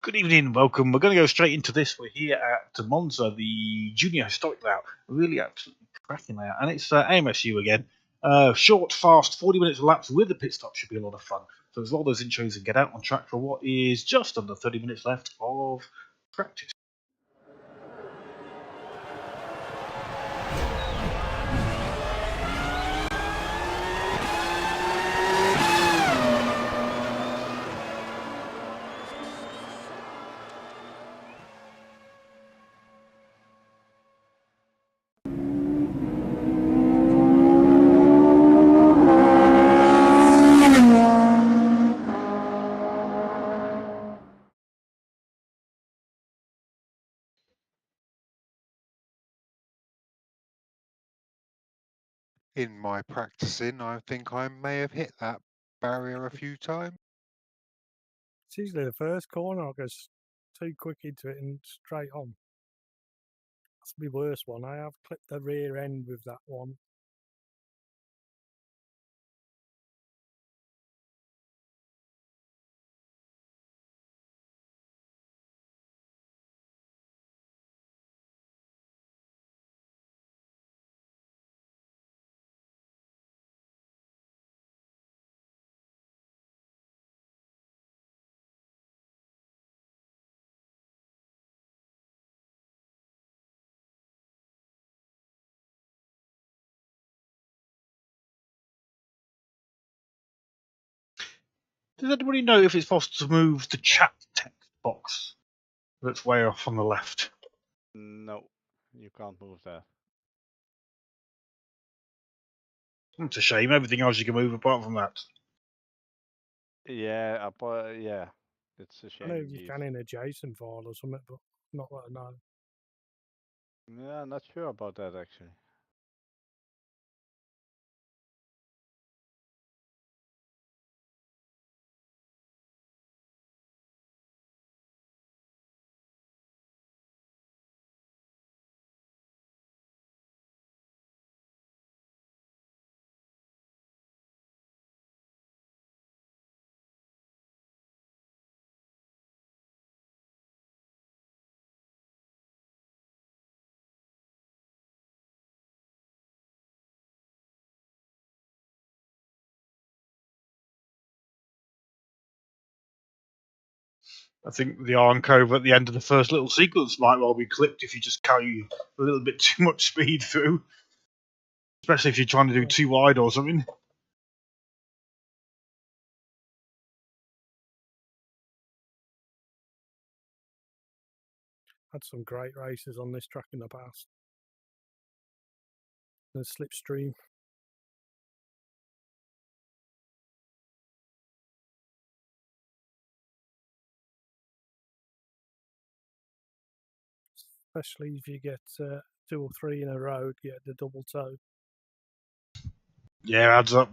Good evening, welcome. We're going to go straight into this. We're here at Monza, the junior historic layout. Really absolutely cracking layout. And it's AMSU again. Short, fast, 40 minutes of laps with a pit stop should be a lot of fun. So as well those intros and get out on track for what is just under 30 minutes left of practice. In my practicing, I think I may have hit that barrier a few times. It's usually the first corner I go too quick into it and straight on. That's the worst one. I have clipped the rear end with that one. Does anybody know if it's possible to move the chat text box that's way off on the left? No, you can't move that. It's a shame. Everything else you can move apart from that. Yeah, yeah, it's a I shame. know you indeed. can in a JSON file or something, but not that I know. Yeah, I'm not sure about that actually. I think the Arncove at the end of the first little sequence might well be clipped if you just carry a little bit too much speed through. Especially if you're trying to do too wide or something. Had some great races on this track in the past. The slipstream. Especially if you get 2 or 3 in a row, get the double toe. Yeah, adds up.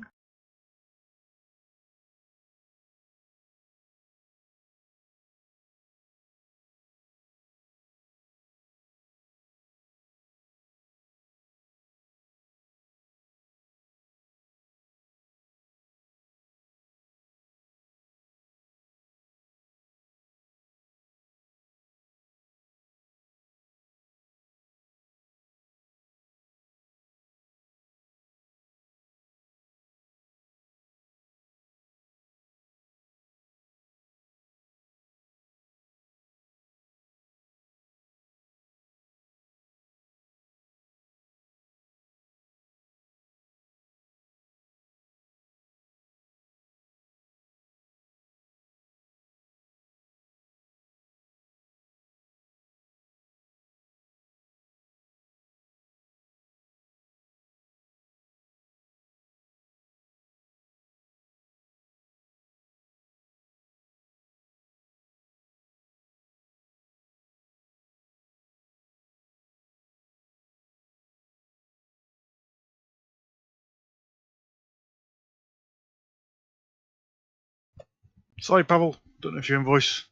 Sorry, Pavel. Don't know if you're in voice.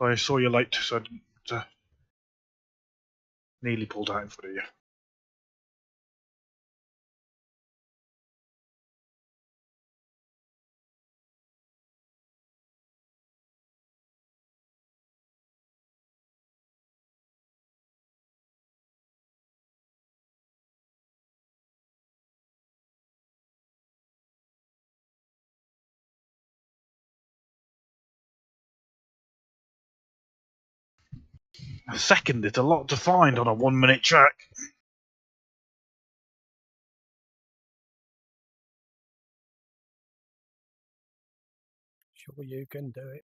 I saw you late, so I didn't nearly pulled out in front of you. Second is a lot to find on a 1 minute track. Sure, you can do it.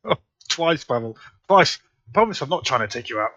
Oh, twice, Pavel. Twice. Promise I'm not trying to take you out.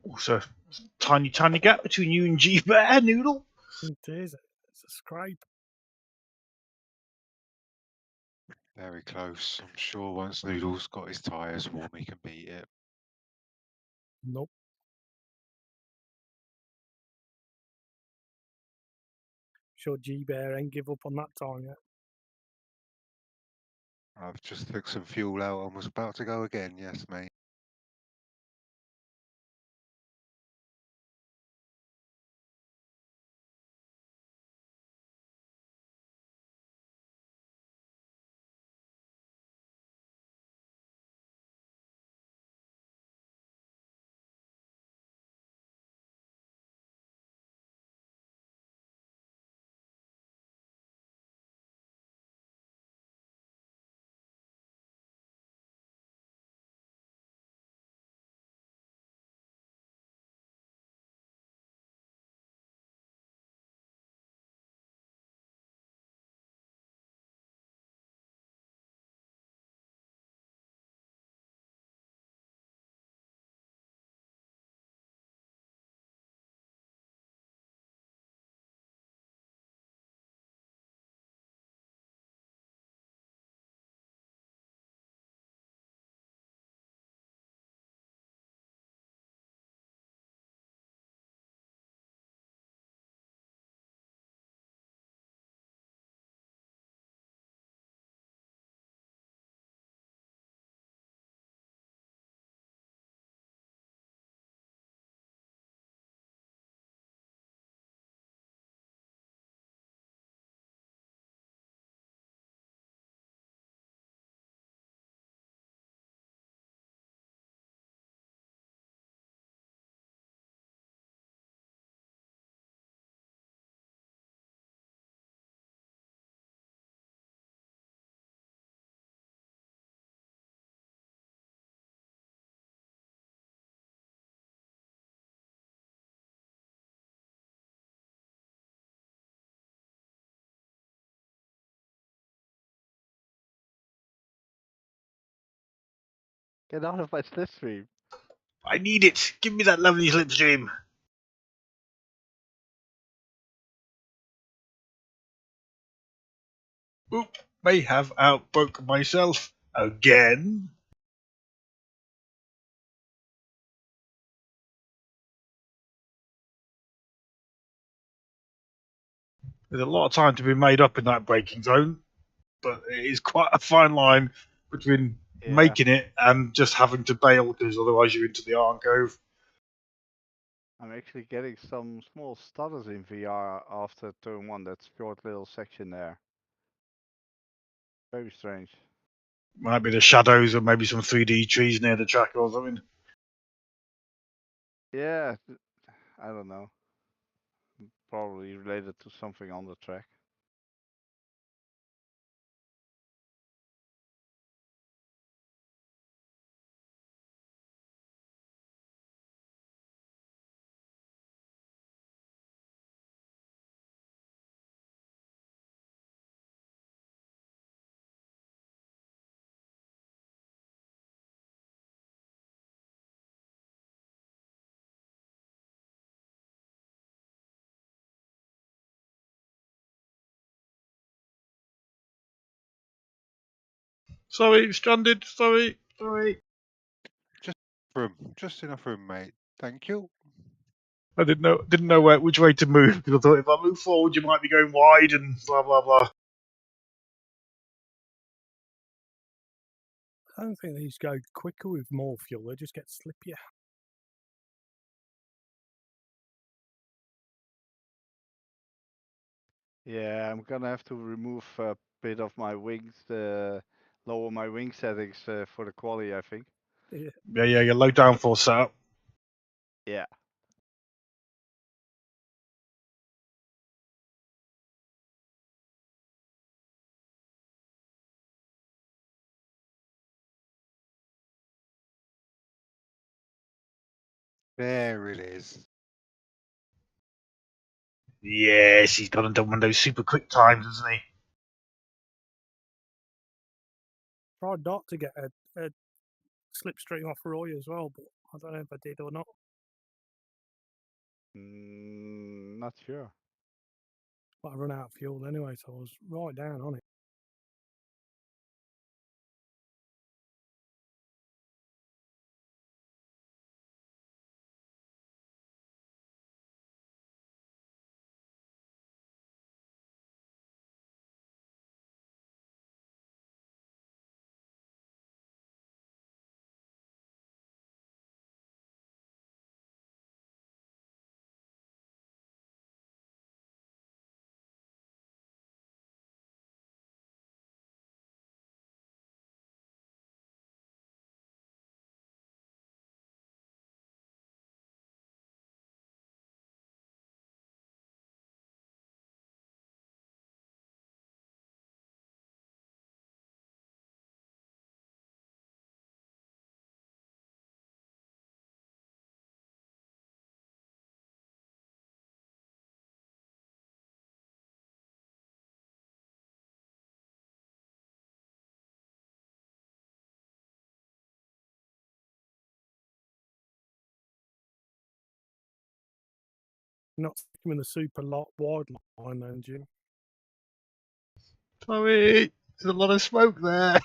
Also, tiny gap between you and G Bear Noodle. It is. It's a scrape. Very close. I'm sure once Noodle's got his tyres warm, he can beat it. Nope. Sure, G Bear ain't give up on that time yet. I've just took some fuel out and was about to go again. Yes, mate. Get out of my slipstream. I need it. Give me that lovely slipstream. Oop, may have outbroken myself again. There's a lot of time to be made up in that braking zone, but it is quite a fine line between making it and just having to bail because otherwise you're into the Iron Cove. I'm actually getting some small stutters in VR after turn 1, that short little section there. Very strange. Might be the shadows or maybe some 3D trees near the track or something. Yeah, I don't know. Probably related to something on the track. Sorry, stranded. Sorry. Just enough room, mate. Thank you. I didn't know which way to move because I thought if I move forward, you might be going wide and blah blah blah. I don't think these go quicker with more fuel. They just get slippier. Yeah, I'm gonna have to remove a bit of my wings, lower my wing settings for the quali, I think. Yeah, your low downforce setup. Yeah. There it is. Yes, he's gone and done one of those super quick times, hasn't he? Tried not to get a slipstream off Roy as well, but I don't know if I did or not. Not sure. But I run out of fuel anyway, so I was right down on it. Not sticking with the super wide line then, Jim. Sorry, there's a lot of smoke there.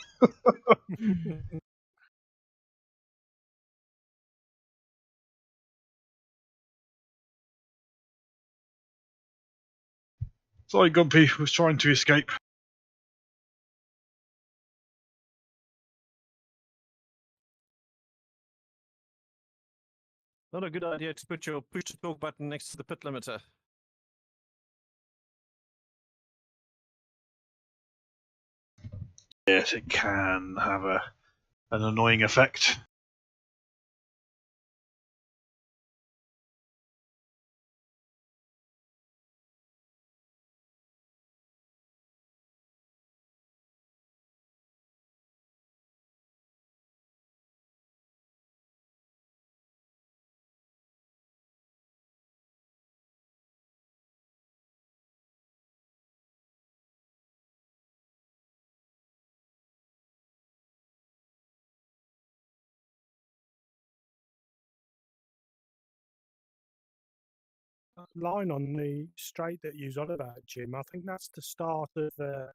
Sorry, Gumpy was trying to escape. Not a good idea to put your push to talk button next to the pit limiter. Yes, it can have an annoying effect. Line on the straight that you was on about, Jim, I think that's the start of the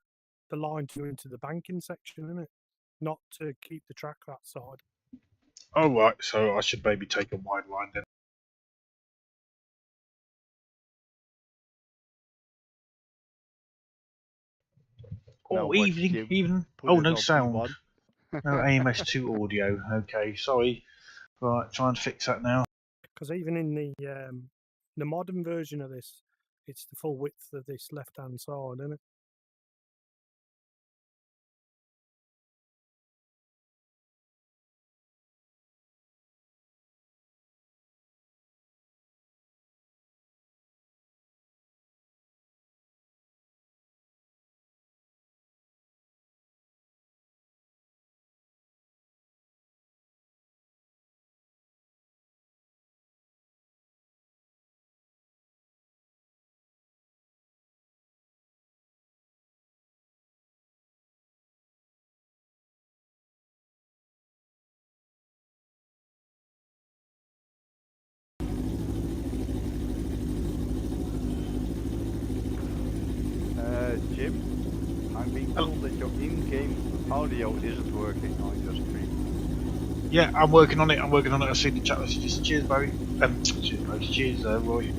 line to go into the banking section, isn't it? Not to keep the track that side. Oh, right, so I should maybe take a wide line then. Now Oh, watch evening, Jim put Oh, it no on sound. P1. No AMS2 audio. Okay, sorry. Right, try and fix that now. Because even in the modern version of this, it's the full width of this left-hand side, isn't it? Jim, I'm being told that your in-game audio isn't working on your stream. Yeah, I'm working on it. I've seen the chat messages. Cheers, Barry. Cheers, Barry. Cheers, Roy.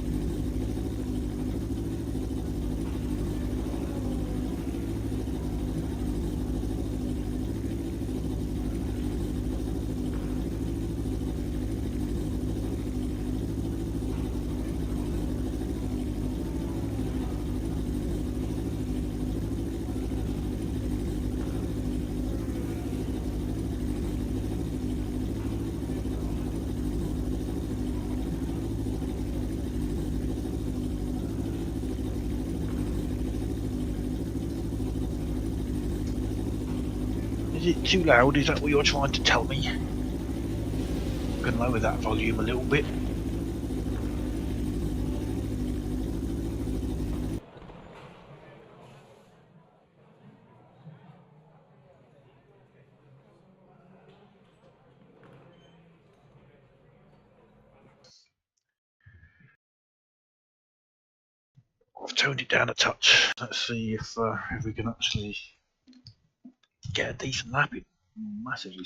Is it too loud? Is that what you're trying to tell me? I can lower that volume a little bit. toned it down a touch. Let's see if we can actually get a decent lap in. Massively.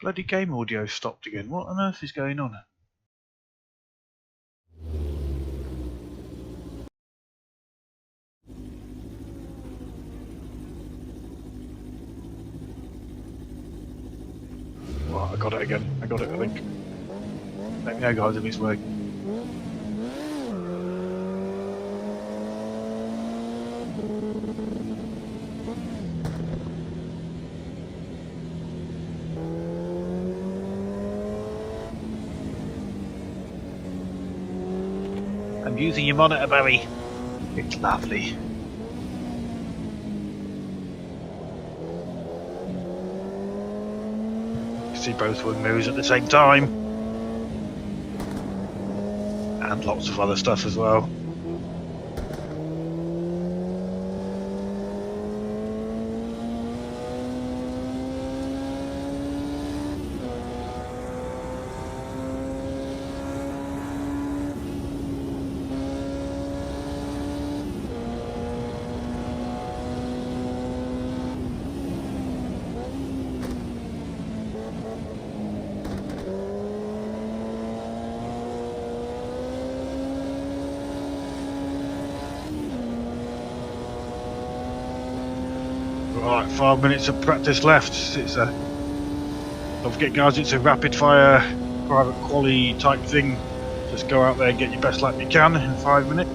Bloody game audio stopped again. What on earth is going on? Well, I got it again. I got it, I think. Let me know, guys, if it's working. I'm using your monitor, Barry. It's lovely. You see both wing mirrors at the same time. And lots of other stuff as well. Right, 5 minutes of practice left. It's a, don't forget, guys, it's a rapid fire private quali type thing. Just go out there and get your best lap you can in 5 minutes.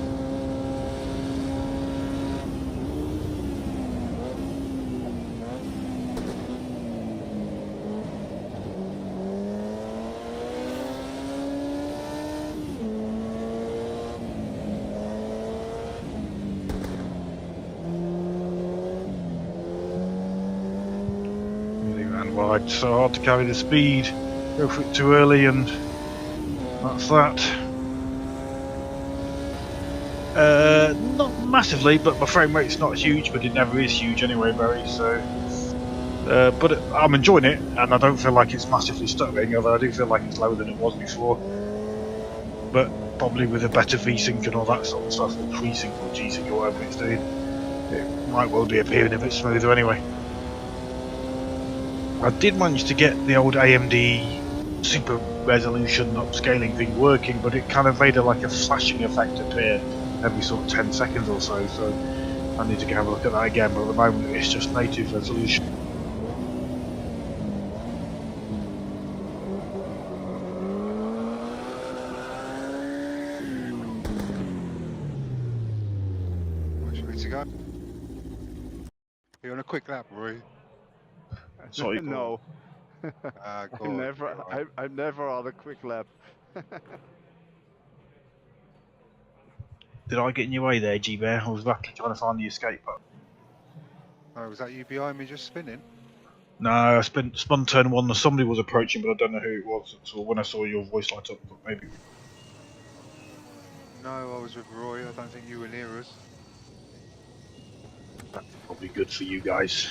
Wide, so hard to carry the speed, go for it too early, and that's that. Not massively, but my frame rate's not huge, but it never is huge anyway, Barry, so but I'm enjoying it, and I don't feel like it's massively stuttering, although I do feel like it's lower than it was before, but probably with a better V-Sync and all that sort of stuff, or FreeSync or G-Sync or whatever it's doing, it might well be appearing a bit smoother anyway. I did manage to get the old AMD super resolution upscaling thing working, but it kind of made like a flashing effect appear every sort of 10 seconds or so, so I need to go have a look at that again, but at the moment it's just native resolution. Which way to go? You're on a quick lap, Roy. Sorry, No. God, I'm never on a quick lap. did I get in your way there, G-Bear? I was lucky trying to find the escape button. Oh, was that you behind me just spinning? No, I spun turn one, somebody was approaching, but I don't know who it was, so when I saw your voice light up, but maybe. No, I was with Roy. I don't think you were near us. That's probably good for you guys.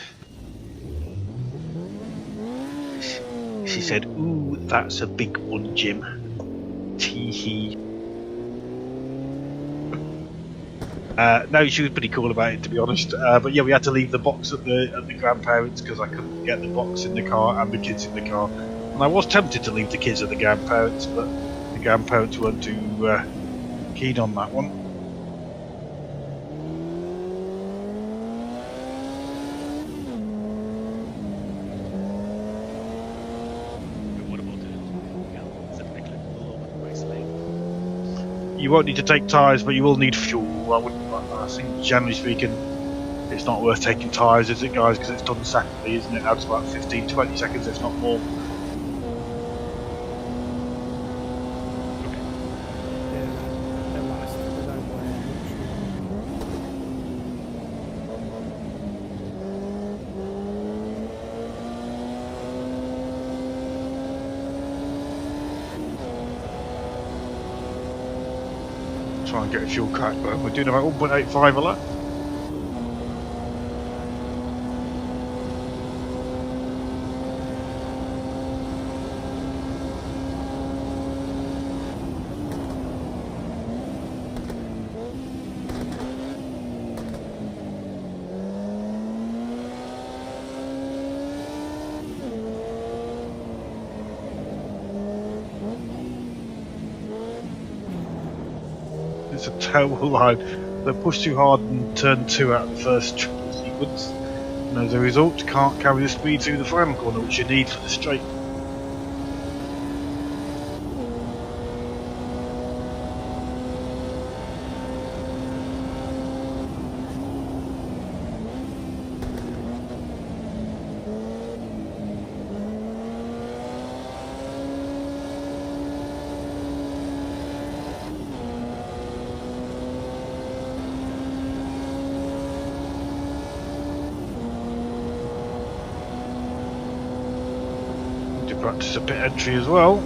She said, "Ooh, that's a big one, Jim." Tee hee. No, she was pretty cool about it, to be honest. But yeah, we had to leave the box at the grandparents because I couldn't get the box in the car and the kids in the car. And I was tempted to leave the kids at the grandparents, but the grandparents weren't too keen on that one. You won't need to take tyres, but you will need fuel. I think, generally speaking, it's not worth taking tyres, is it, guys? Because it's done separately, isn't it? That's about 15-20 seconds, if not more. Try and get a fuel crack, but we're doing about 1.85 a lap. It's a terrible line. They pushed too hard in turn 2 out of the first triple sequence, and as a result can't carry the speed through the final corner which you need for the straight. To practice a pit entry as well.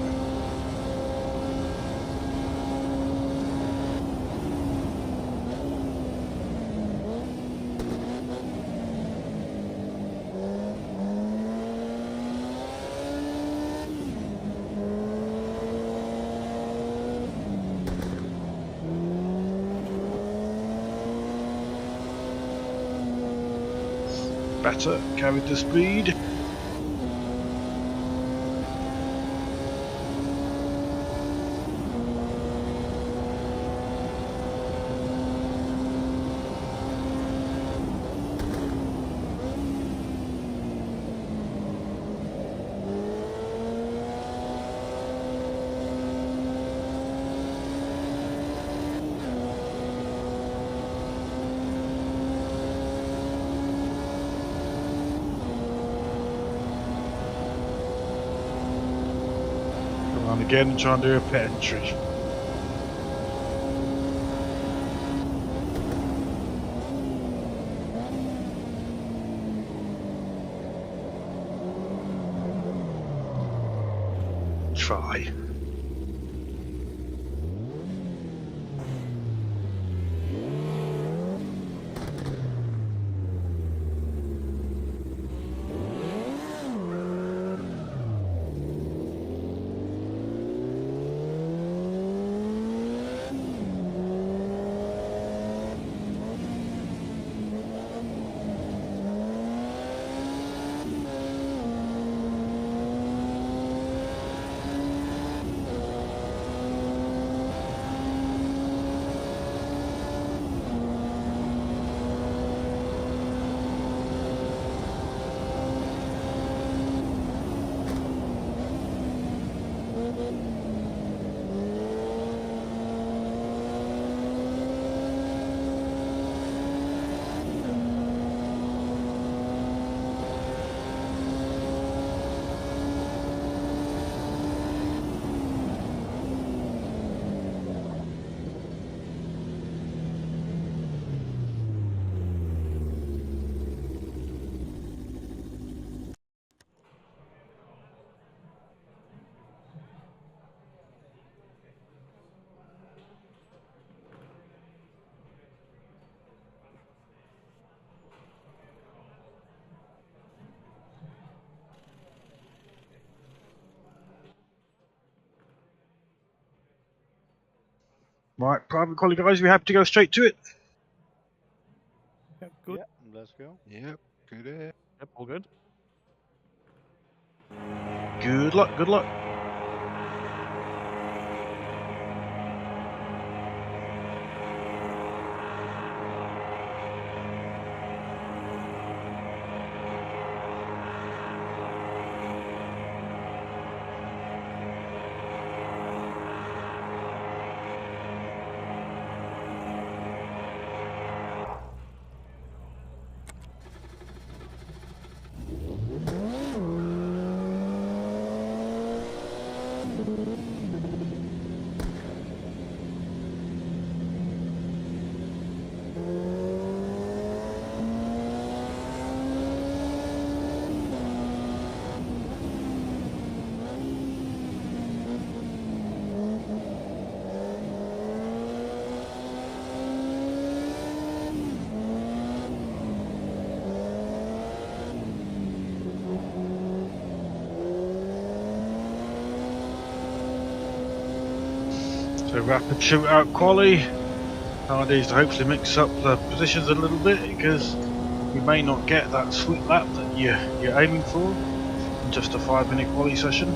Better carried the speed. And again, try and do a pit entry. Try. Right, private quality guys, we happy to go straight to it? Yeah, good. Yeah, let's go. Yep, good air. Yep, all good. Good luck, good luck. So rapid shootout quali. Idea is to hopefully mix up the positions a little bit because you may not get that sweet lap that you're aiming for in just a 5-minute quali session.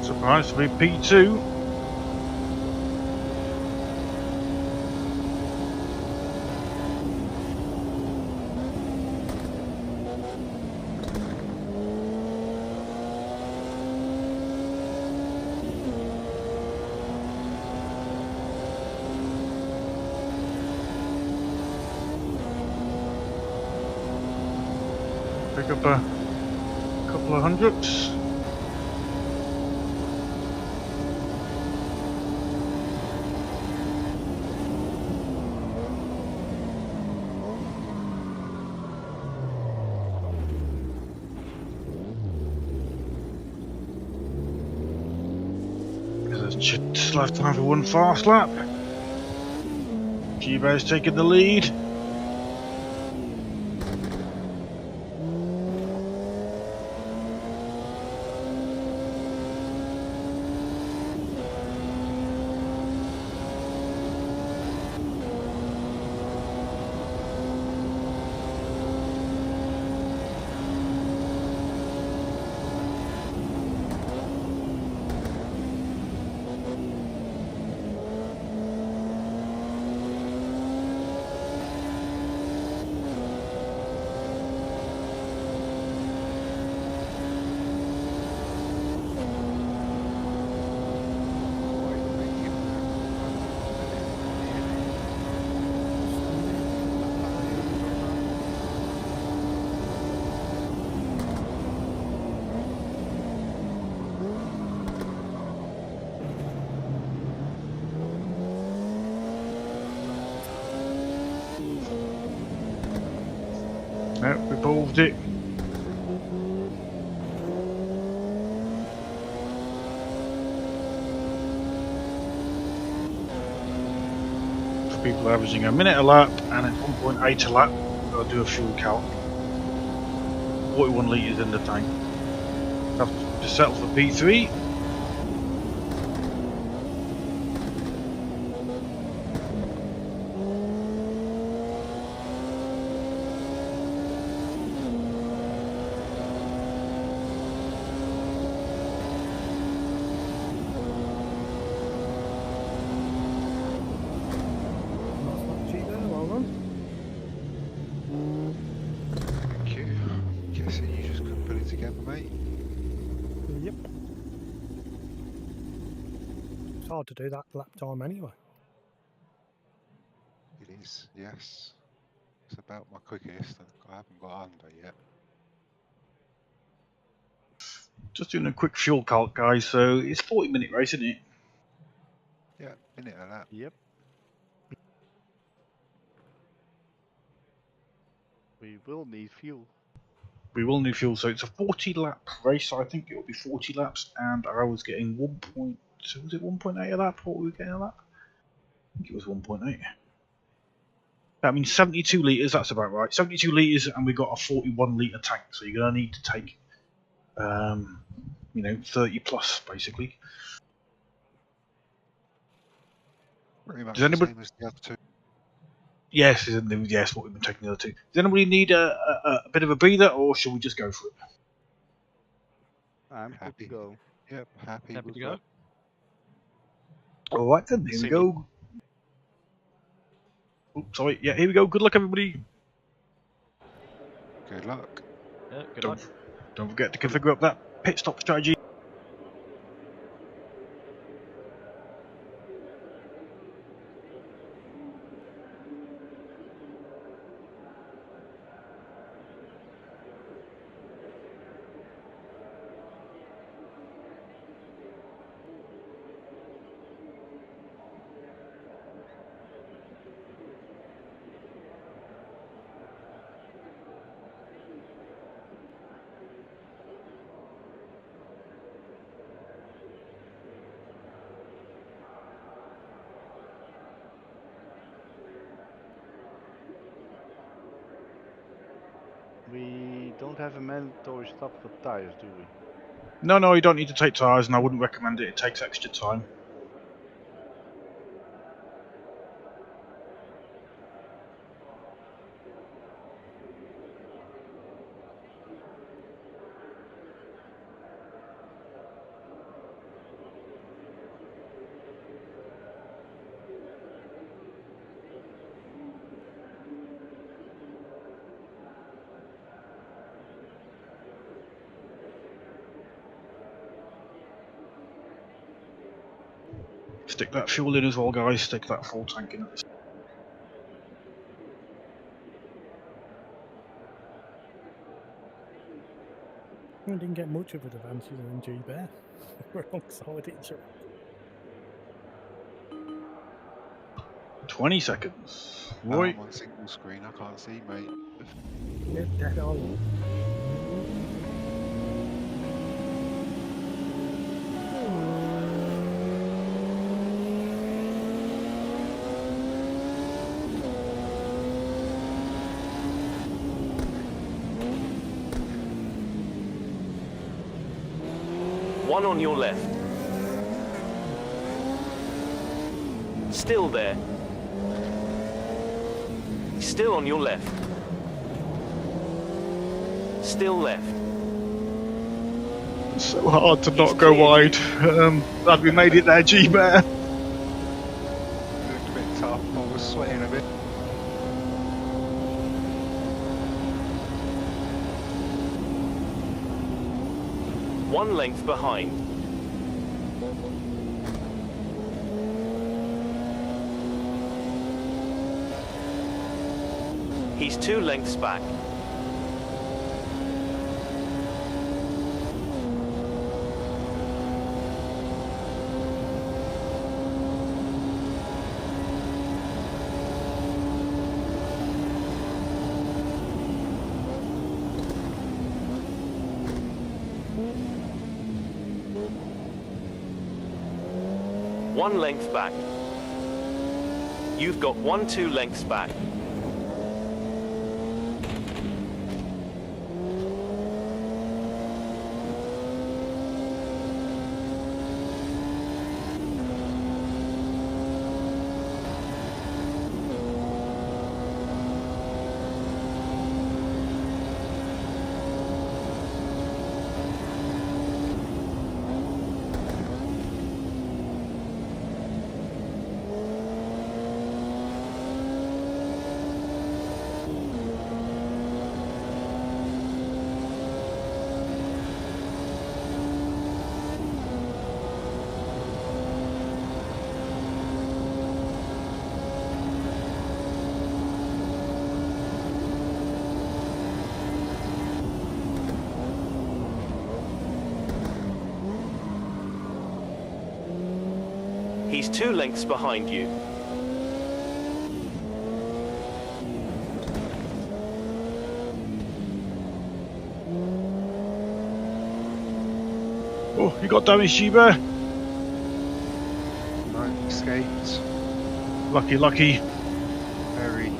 Surprised to be P2. Pick up a couple of hundredths. Still have time for one fast lap. G-Bear's taking the lead. Yep, we balled it. For people averaging a minute a lap and at 1.8 a lap, I'll do a fuel calc. 41 litres in the tank. Have to settle for P3. Thank you. I'm guessing you just couldn't put it together, mate. Yep. It's hard to do that lap time anyway. It is, yes. It's about my quickest. I haven't got under yet. Just doing a quick fuel calc, guys. So it's 40-minute race, isn't it? Yeah, minute of that. Yep. We will need fuel. We will need fuel, so it's a 40-lap race. So I think it will be 40 laps, and I was getting 1.2. Was it 1.8 a lap? What were we getting a lap? I think it was 1.8. That means 72 litres. That's about right. 72 litres, and we got a 41-litre tank. So you're gonna need to take, 30 plus basically. Pretty much Does anybody? the same as the other two. Yes, yes. What we've been taking the other two. Does anybody need a bit of a breather, or should we just go for it? I'm good Happy. to go. Yep, happy Happy with to go. that. All right then. Here we See go. Oh, sorry. Yeah, here we go. Good luck, everybody. Good luck. Yeah, good luck. Don't forget to configure up that pit stop strategy. We don't have a mandatory stop for tires, do we? No, you don't need to take tyres, and I wouldn't recommend it. It takes extra time. Stick that fuel in as well, guys. Stick that full tank in. We didn't get much of an advantage on G-Bear. We're alongside each other. 20 seconds. Oh, Right. I'm on single screen. I can't see, mate. Yeah, dead on. One on your left. Still there. Still on your left. Still left. So hard to not go wide. Glad we made it there, G-Bear. It looked a bit tough. I was sweating a bit. One length behind. He's 2 lengths back. One length back. You've got 2 lengths back. 2 lengths behind you. Oh, you got damage, G-Bear. No, escaped. Lucky, lucky. Very.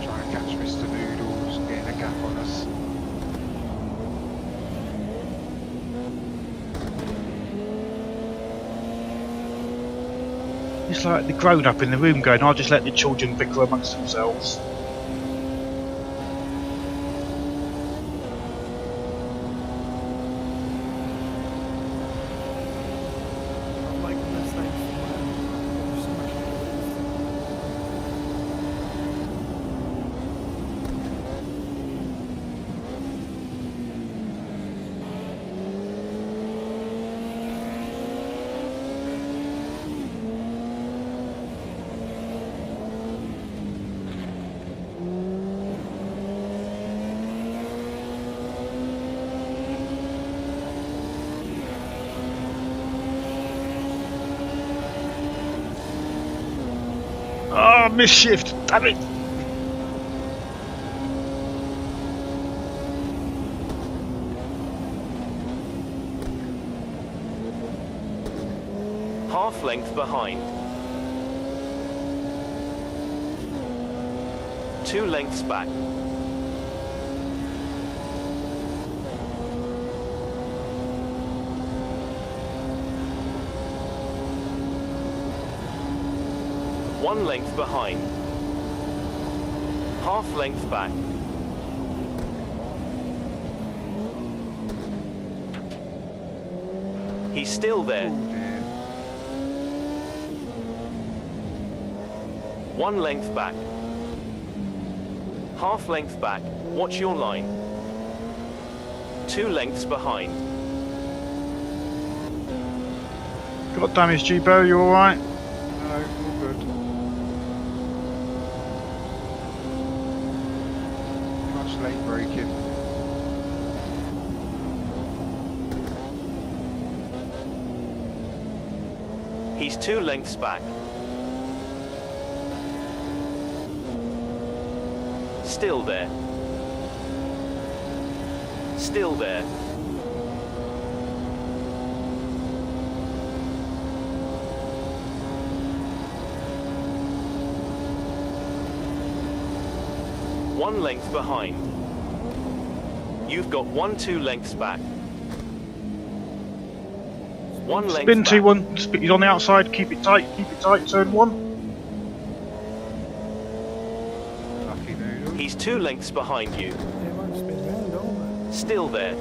Trying to catch Mr. Noodles, getting a gap on us. It's like the grown up in the room going, I'll just let the children bicker amongst themselves. I'm making the same Ah, misshift! Damn it! Half length behind. 2 lengths back. One length behind. Half length back. He's still there. Oh dear. 1 length back. Half length back. Watch your line. 2 lengths behind. Got damage, G-Bear, you alright? No, all good. Much late braking. He's 2 lengths back. Still there. Still there. One length behind. You've got 2 lengths back. 1 length Spin back. T1, he's on the outside, keep it tight, turn 1. Lucky Noodle. He's 2 lengths behind you. They won't spin round, will they? Still there.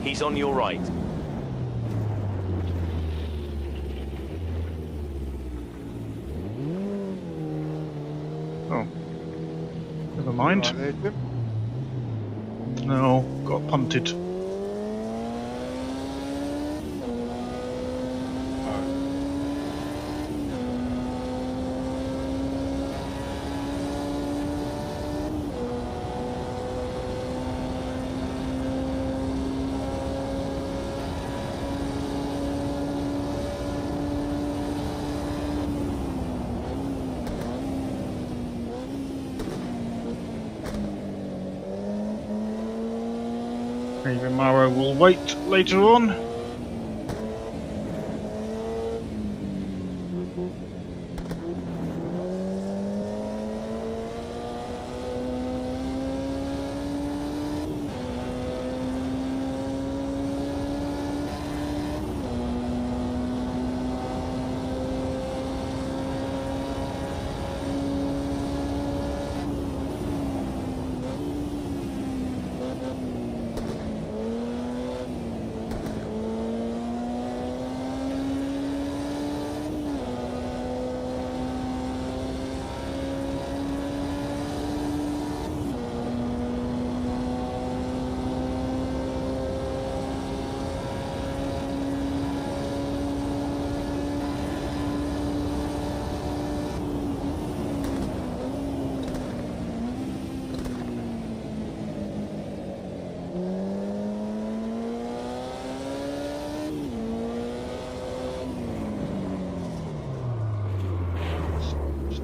He's on your right. Oh. Never mind. Right there, Jim. No, got punted. Maybe Maro will wait later on.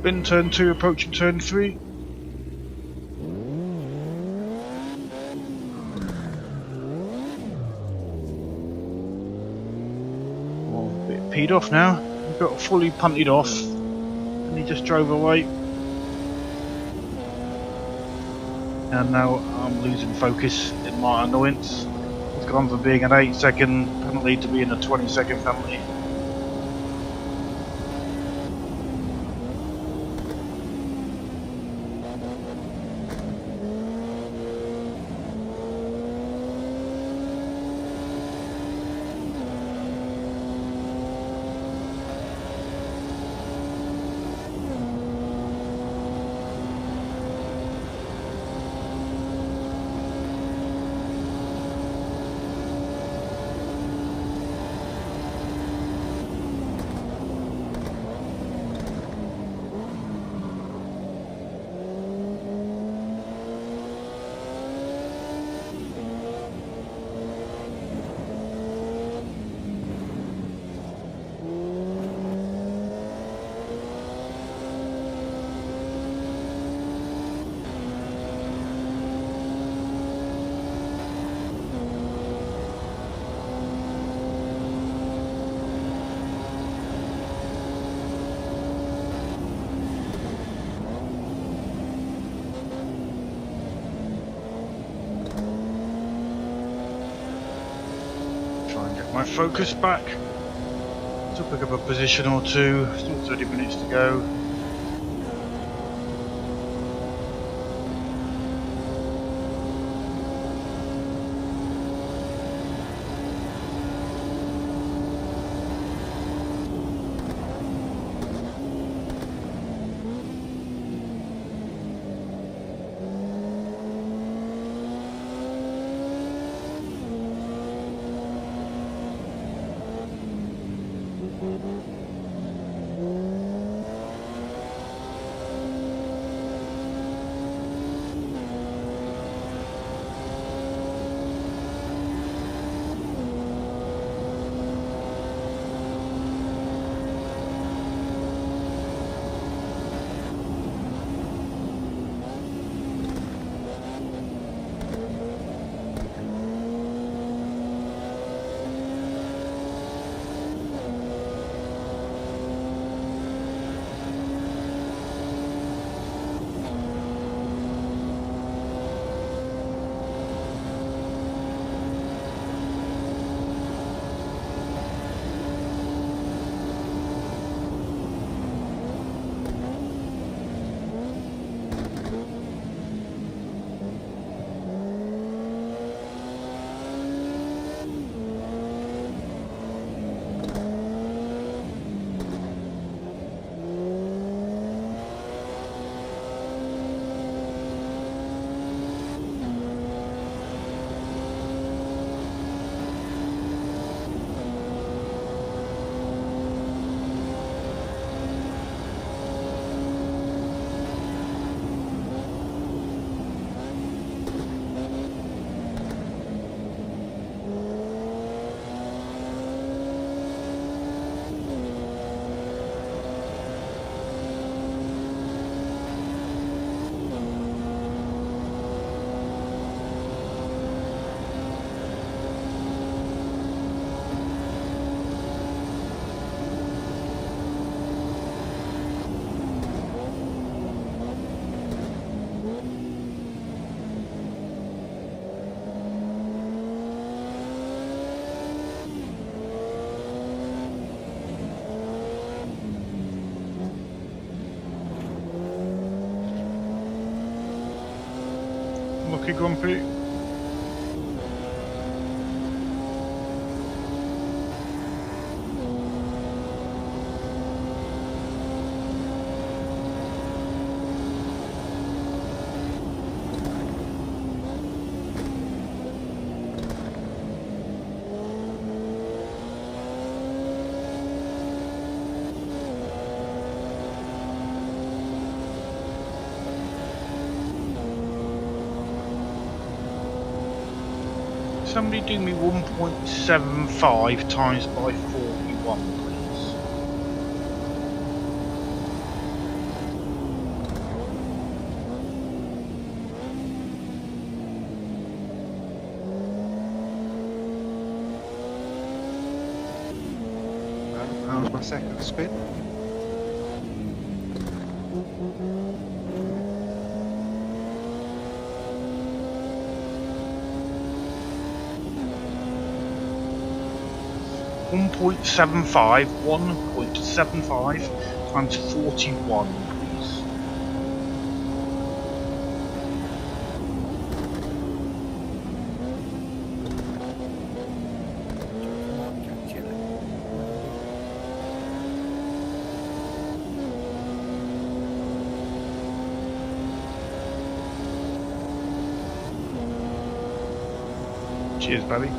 Spin turn 2, approaching turn 3. Oh, a bit peed off now. He got fully punted off and he just drove away. And now I'm losing focus in my annoyance. It's gone from being an 8-second penalty to being a 20-second penalty. Try and get my focus back. To pick up a position or two. Still 30 minutes to go. Lucky Grumpy. Somebody do me 1.75 times by 41, please. That was my second spin. .75 times 41, please. Cheers, buddy.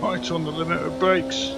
Right on the limit of brakes.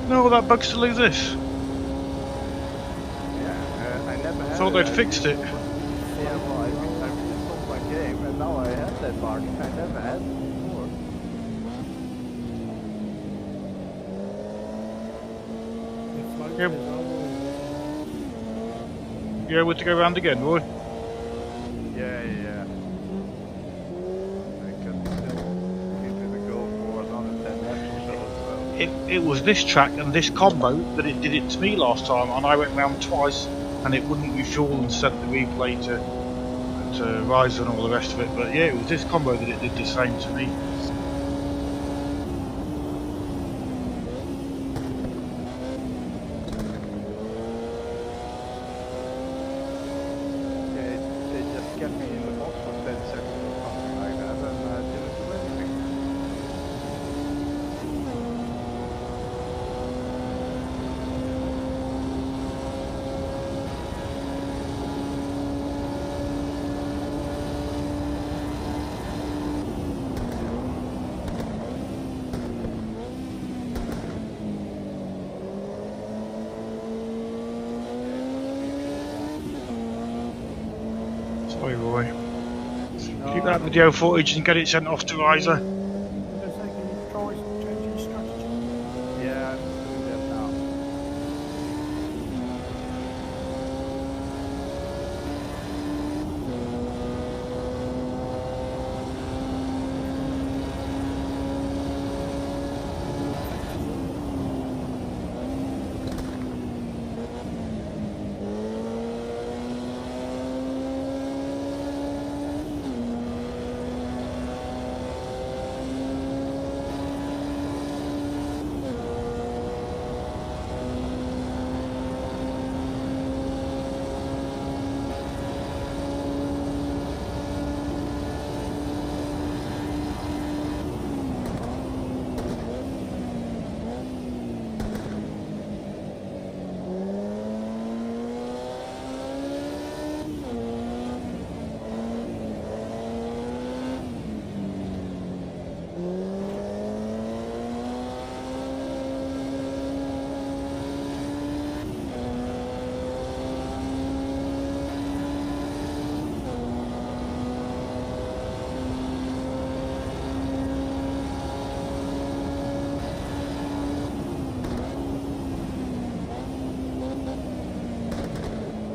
No, that bug still exists. Yeah, I never had Thought it. they'd I fixed it. Yeah, well, I reinstalled my game and now I have that bug. I never had it before. Yeah. There's You able to go round again, Roy? Yeah. I can still give it a go for another 10 laps or so. It was this track and this combo that it did it to me last time, and I went round twice and it wouldn't refuel and sent the replay to Rise and all the rest of it. But yeah, it was this combo that it did the same to me. Yeah, they just kept me in the box for 10 seconds or something like that, and I didn't do anything. Sorry, Roy. Keep that video footage and get it sent off to Riser. I'm going to say, can you try changing strategy? Yeah, I'm doing that now.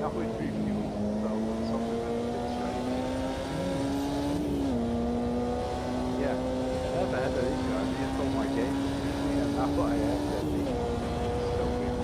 Now with review, so something that's a bit strange. Yeah, I never had that issue. I reinstalled my game completely, and now I have that issue. It's so weird.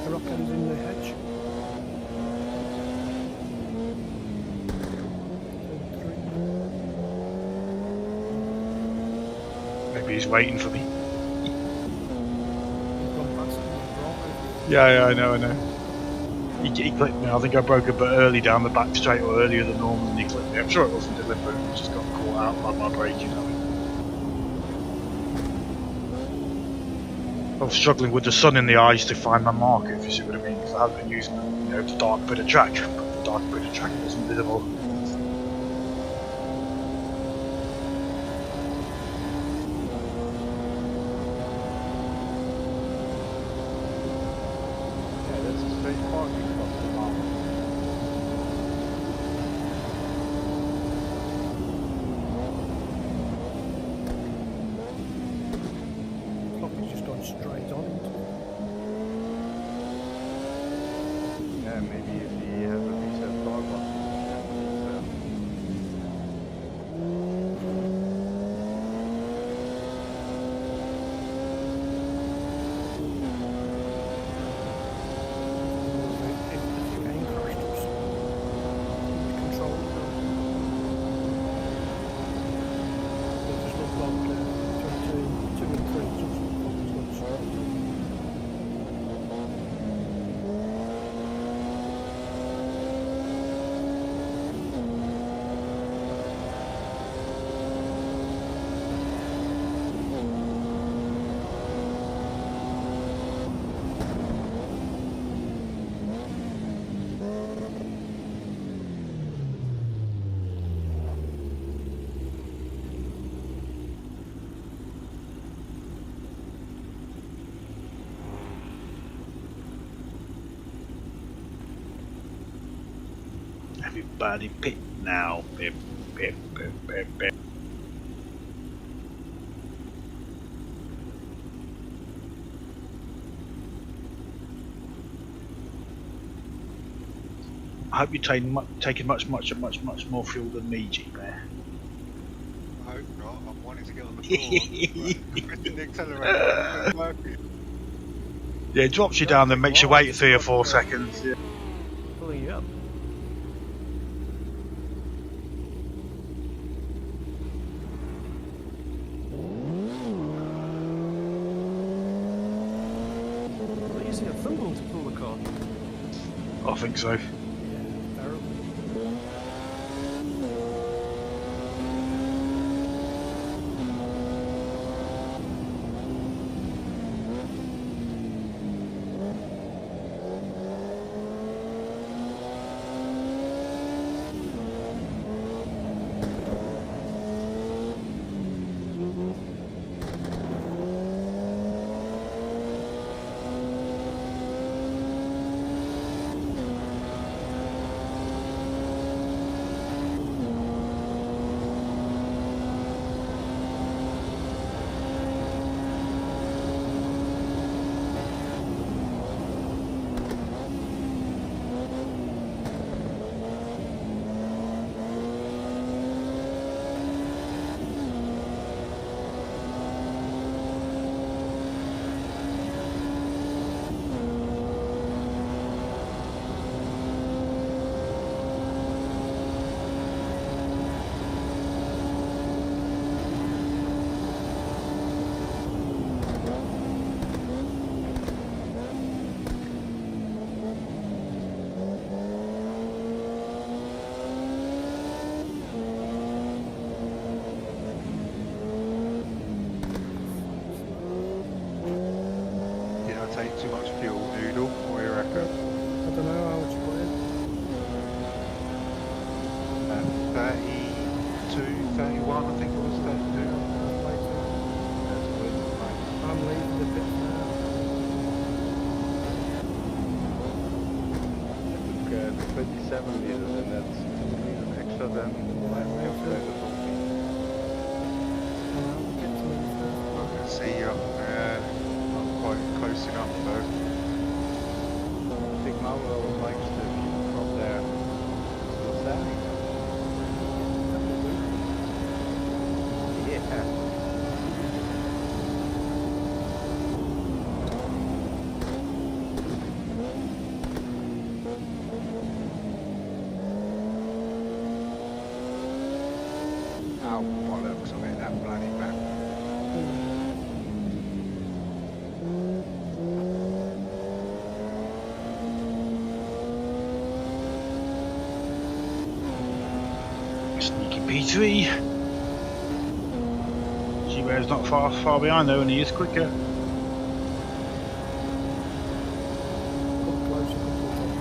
The rockets in the hedge. Maybe he's waiting for me. Gone past him, right? Yeah, I know. He clipped me. I think I broke a bit early down the back straight, or earlier than normal, and he clipped me. I'm sure it wasn't deliberate. It just got caught out by my braking. I was struggling with the sun in the eyes to find my mark, if you see what I mean, because I hadn't been using the dark bit of track, but the dark bit of track wasn't visible. Yeah, that's a strange parking spot for now. Clock is just gone straight on into it. Yeah, maybe if he has a reset start button. If the game crashed or something, control it. It just looked like 2 and 3 just gone straight. Everybody pit now. Pip, pip, pip, pip, pip. I hope you're taking much more fuel than me, G-Bear. I hope not. I'm wanting to get on the floor. Pressing the accelerator isn't working. Yeah, it drops you down, then makes you wait 3 or 4 seconds. Yeah. Pulling you up. Are you using a thimble to pull the car? I think so. Terrible. Did I take too much fuel, Noodle? What do you reckon? I don't know how much you put in. 32, 31, I think it was 32. That's good. Right. I'm leaving the pit now. I took 27 liters, and that's 2 liters extra than my calculator told me. I'll get to it first. I can see you. Not quite close enough though. I think Mauro likes the view from there. Still standing. Yeah. Ow, bollocks, I hit that bloody back. Sneaky P3. G-Bear's not far behind though, and he is quicker. Come closer, come closer.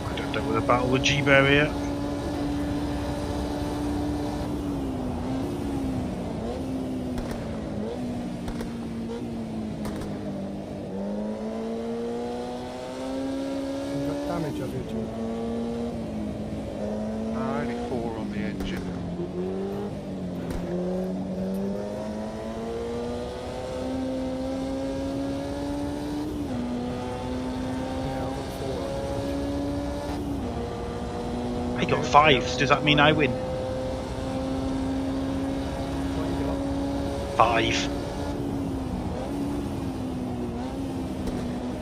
I don't know with a battle with G-Bear here. You got damage of it, Jim. Only 4 on the engine. Yeah, I've got 4 on it. I got 5. Does that mean I win? What you got? 5.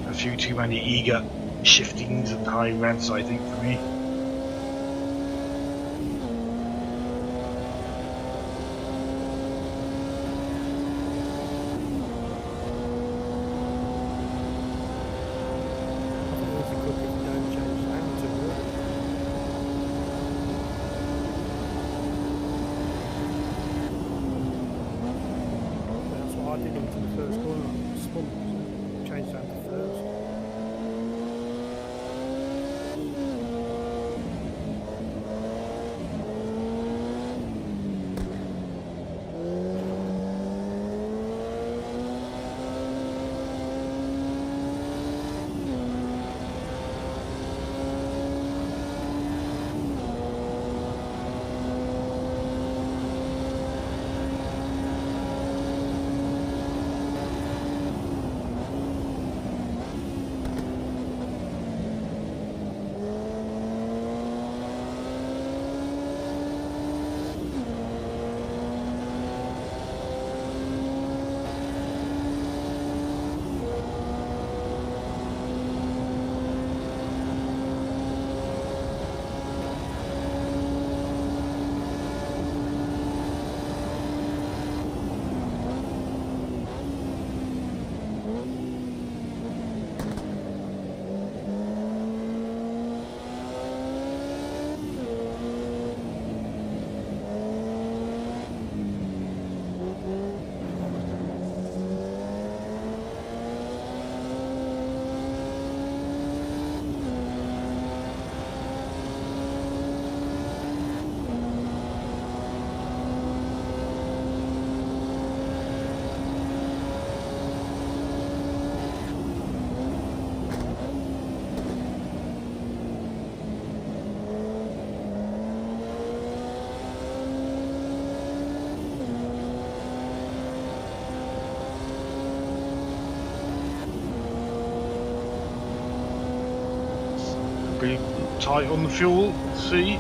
A few too many eager shiftings and high revs, I think, for me. I think it's good if you don't change hands at all. That's what I did into the first corner. I spun Pretty tight on the fuel. See.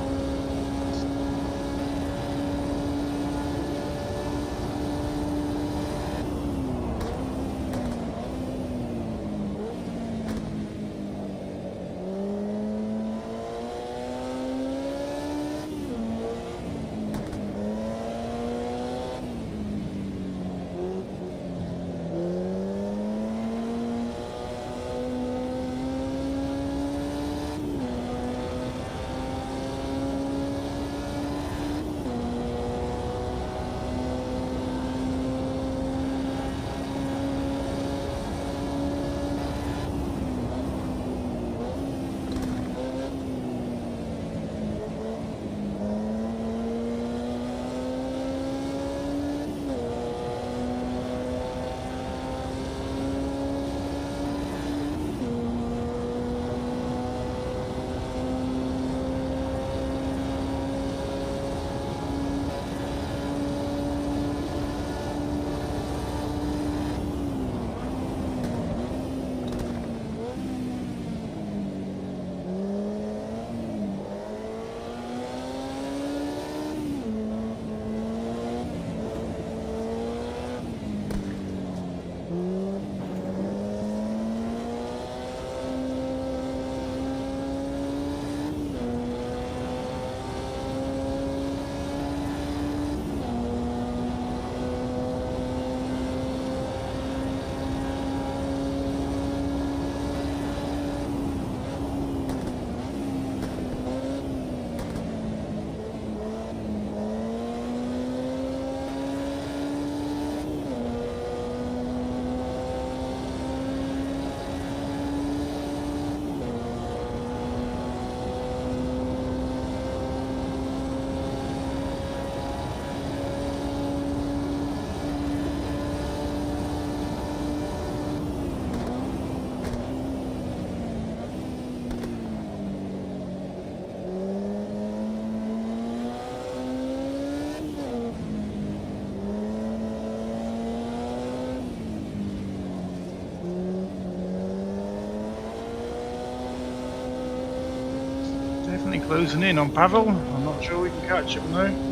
Definitely closing in on Pavel. I'm not sure we can catch him though.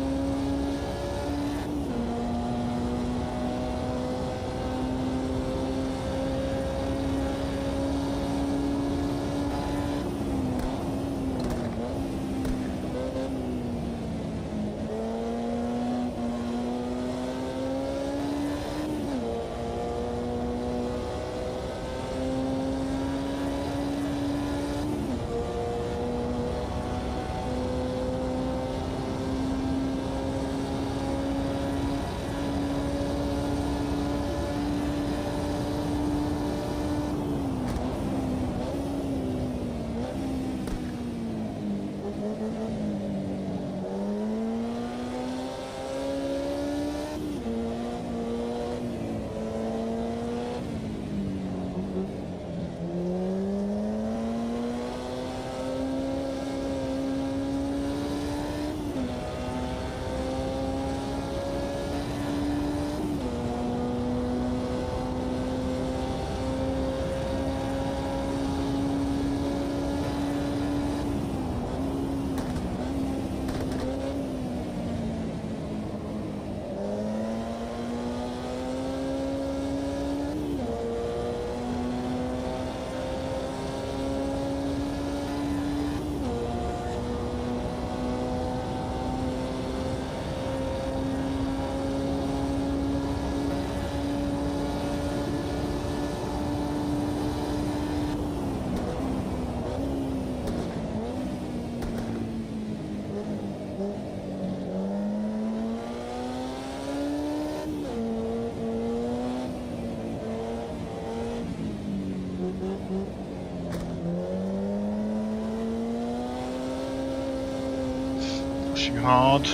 Pushing hard.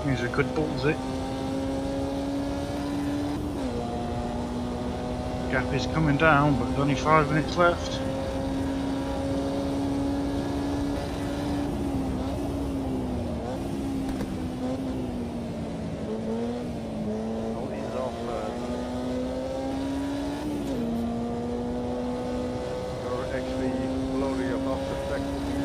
He's a good balls it. Gap is coming down, but there's only 5 minutes left. Oh, he's off. You're actually loading up off the track.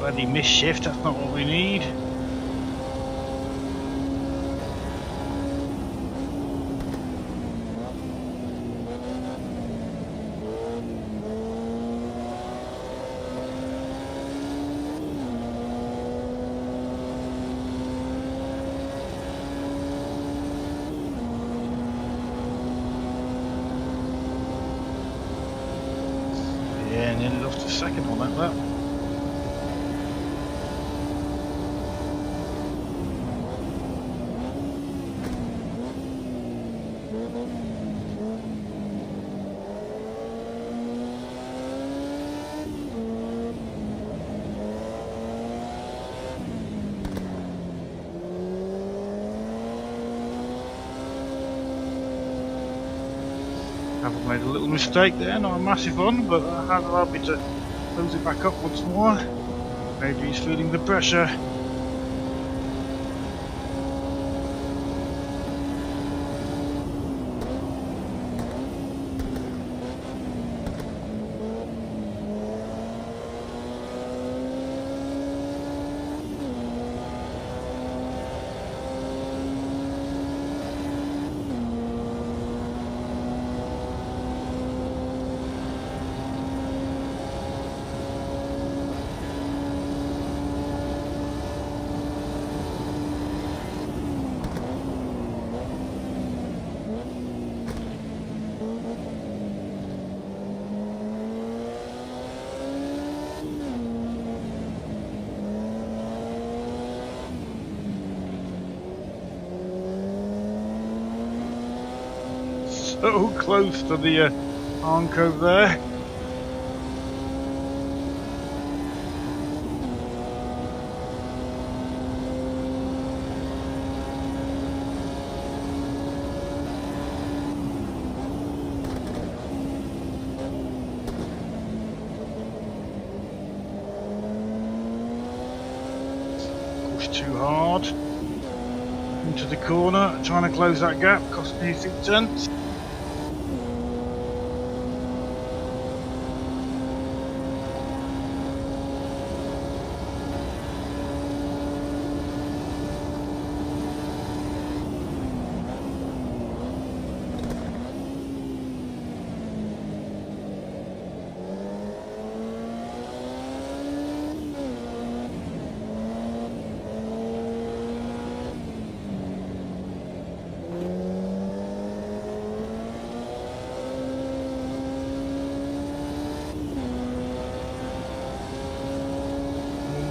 Bloody misshift, that's not what we need. Yeah, nearly lost a second on that lap. I've made a little mistake there, not a massive one, but that has allowed me to close it back up once more. Maybe he's feeling the pressure. So close to the Arncove there. Push too hard into the corner, trying to close that gap, cost me a few tenths.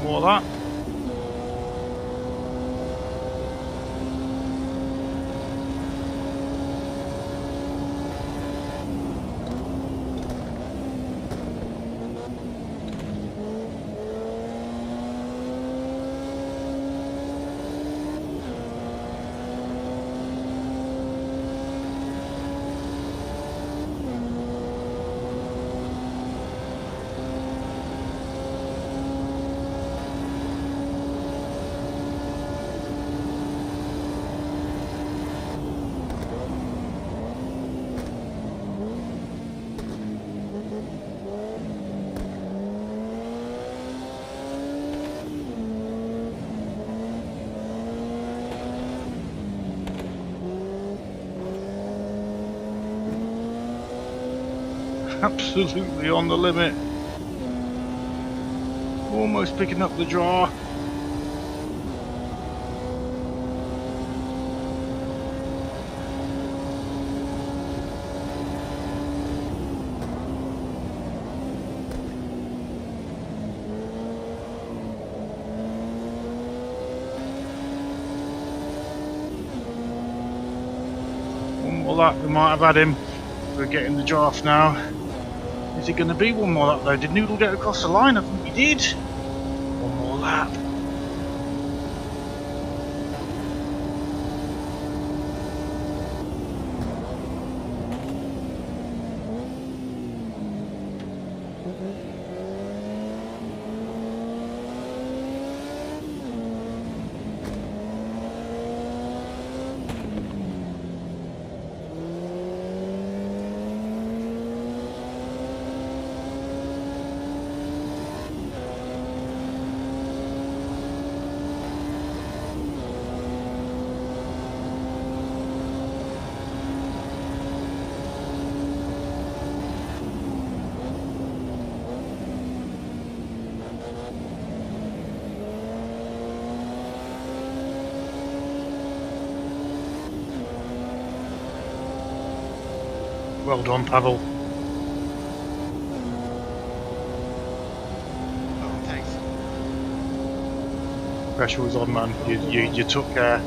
More of that. Absolutely on the limit. Almost picking up the draw. One more lap, we might have had him. We're getting the draft now. Is it going to be one more lap though? Did Noodle get across the line? I think he did. One more lap. Well done, Pavel. Oh, thanks. Pressure was on, man. You took care.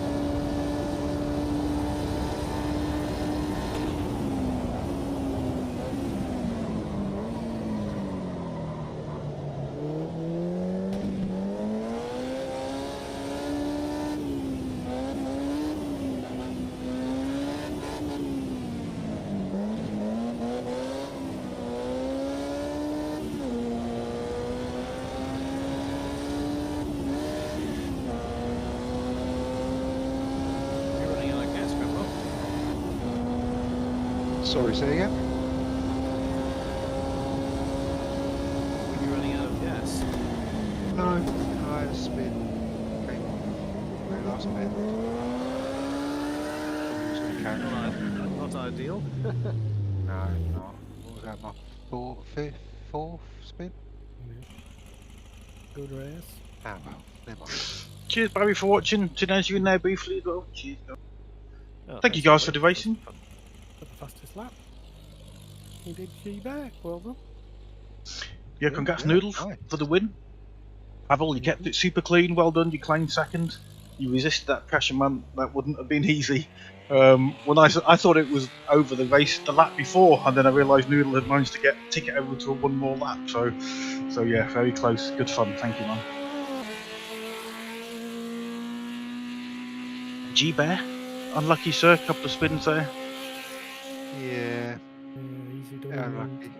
You're running out of gas, Grandpa. Sorry, say again? Are you running out of gas? No, I had a spin. Came off my last bit. Probably was going to carry Not, on. not ideal. No, not. What was that, my fourth spin? Yeah. Good race. Ah, well, never mind. Cheers, Barry, for watching. Today's you in there briefly as well. Cheers. Oh, Thank you thanks, guys for the everybody. racing. Fun. Got the fastest lap. You did G back. Well done. Yeah, congrats, yeah, Noodle, nice. for the win. Pavel, you kept it super clean. Well done. You claimed second. You resisted that pressure, man. That wouldn't have been easy. When I thought it was over the race the lap before, and then I realised Noodle had managed to get ticket over to a one more lap. So yeah, very close. Good fun. Thank you, man. G Bear, unlucky sir. Couple of spins there. Yeah, Easy done. yeah, in the unlucky.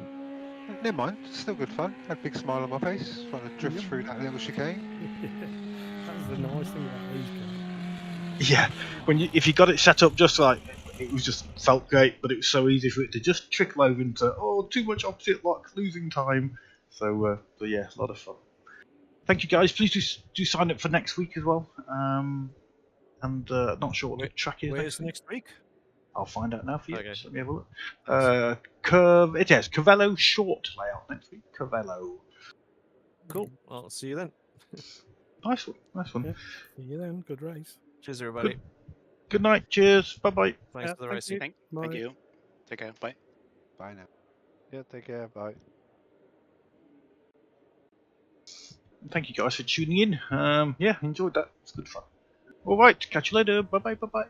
Never mind, still good fun. Had a big smile on my face, trying to drift Yep. through that little chicane. That's the nice thing about these cars. Yeah, if you got it set up just right, it was just felt great. But it was so easy for it to just trickle over into too much opposite lock, losing time. So yeah, a lot of fun. Thank you guys. Please do sign up for next week as well. And not sure what the track is Where's next week? I'll find out now for you. Okay. Just let me have a look. It is Cavello short layout next week. Cavello. Cool. I'll see you then. Nice one. Nice one. Yeah. See you then. Good race. Cheers, everybody. Good night. Cheers. Bye bye. Thanks for the racing. Thank Bye. you. Take care. Bye. Bye now. Yeah, take care. Bye. Thank you guys for tuning in. Yeah, enjoyed that. It's good fun. All right. Catch you later. Bye bye. Bye bye.